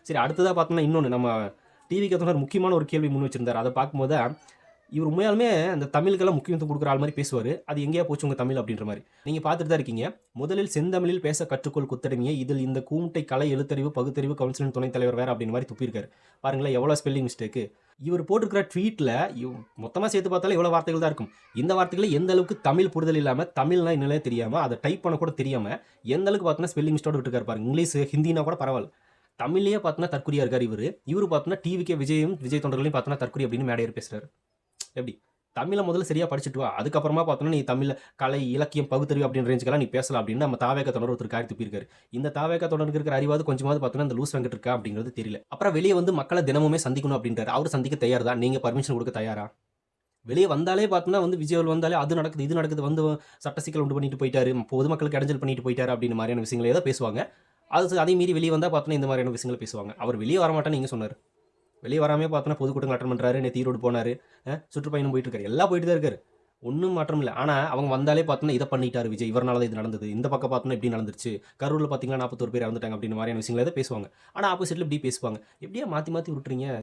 சரி அடுத்ததா பார்த்தோம்னா இன்னொன்னு நம்ம டிவிக்கு ஏத்த ஒரு முக்கியமான ஒரு கேள்வி முன் வச்சிருந்தாரு. அத பார்க்கும்போது இவர் உண்மையாலுமே அந்த தமிழுக்கெல்லாம் முக்கியத்துவம் குடுக்குற ஆள் மாரி பேசுவாரு. அது எங்கேயா போச்சு உங்க தமிழ் அப்படின்ற மாரி. நீங்க பார்த்துட்டு தான் இருக்கீங்க. முதலில் செந்தமிழில் பேச கற்றுக்கொள் குத்தடிமையே, இதில் இந்த கூமுட்டை கலை, எழுத்தறிவு, பகுத்தறிவு கவுன்சிலின் துணைத் தலைவர் வேற அப்படின்ற மாரி துப்பியிருக்காரு. பாருங்களேன் எவ்வளோ ஸ்பெல்லிங் மிஸ்டேக்கு. இவர் போட்டிருக்கிற ட்வீட்ல மொத்தமா சேர்த்து பார்த்தாலே இவ்வளோ வார்த்தைகள் தான் இருக்கும். இந்த வார்த்தைகள எந்த அளவுக்கு தமிழ் புரிதல் இல்லாம, தமிழ்னா என்னன்னே தெரியாம, அத டைப் பண்ண கூட தெரியாம, எந்த அளவுக்கு பார்த்தீங்கன்னா ஸ்பெல்லிங் மிஸ்டேக்கோட விட்டுருக்காரு பாருங்க. இங்கிலீஷ், ஹிந்தினா கூட பரவால்ல. தமிழ்லயே பார்த்தீங்கன்னா தற்குறியா இருக்காரு இவரு. இவரு பார்த்தீங்கன்னா டிவிக்கே விஜயும், விஜய் தொண்டர்களையும் பார்த்தீங்கன்னா தற்குறி அப்படின்னு மேடை ஏறி பேசுறாரு. எப்படி? தமிழ முதல்ல சரியா படிச்சுட்டு வா. அதுக்கப்புறமா பார்த்தோன்னா, நீ தமிழ்ல கலை, இலக்கியம், பகுத்தறிவு அப்படின்ற ரேஞ்சுக்கெல்லாம் நீ பேசலாம் அப்படின்னு நம்ம தாவேகா தொடர் ஒருத்தர் காரி துப்பியிருக்காரு. இந்த தாவேகா தொடருக்கு இருக்கிற அறிவாவது கொஞ்சமாவது பார்த்தோன்னா, இந்த லூஸ் வெங்கட் இருக்கா அப்படிங்கிறது தெரியல. அப்புறம் வெளிய வந்து மக்கள தினமுமே சந்திக்கணும் அப்படின்றாரு. அவரு சந்திக்க தயார் தான். நீங்க பர்மிஷன் குடுக்க தயாரா? வெளிய வந்தாலே பார்த்தோன்னா வந்து விஜய் அவர்கள் வந்தாலே அது நடக்குது, இது நடக்குது, வந்து சட்ட சிக்கல் உண்டு பண்ணிட்டு போயிட்டாரு. பொதுமக்களுக்கு இடைஞ்சல் பண்ணிட்டு போயிட்டாரு அப்படின்னு மாரியான விஷயங்களே தான் பேசுவாங்க. அதையும் மீறி வெளிய வந்தா பார்த்தோன்னா, இந்த மாரியான விஷயங்கள பேசுவாங்க. அவர் வெளிய வரமாட்டேன்னு எங்க சொன்னாரு? வெளிய வராமயே பார்த்தோன்னா, பொதுக்கூட்டங்கள் அட்டெண்ட் பண்றாரு. நேத்து ஈரோடு போனாரு. சுற்றுப்பயணம் போயிட்டு இருக்காரு. எல்லாம் போயிட்டு தான் இருக்காரு. ஒண்ணும் மாற்றம் இல்ல. ஆனா, அவங்க வந்தாலே பார்த்தோன்னா, இத பண்ணிட்டாரு விஜய். இவர்னால தான் இது நடந்தது. இந்த பக்கம் பார்த்தோன்னா, இப்படி நடந்துருச்சு. கரூர்ல பார்த்தீங்கன்னா, 41 பேர் இறந்துட்டாங்க அப்படின்ற மாரியான விஷயங்கள தான் பேசுவாங்க. ஆனா, ஆப்போசிட்ல இப்படி பேசுவாங்க. எப்படியா மாத்தி மாத்தி உருட்டுறீங்க?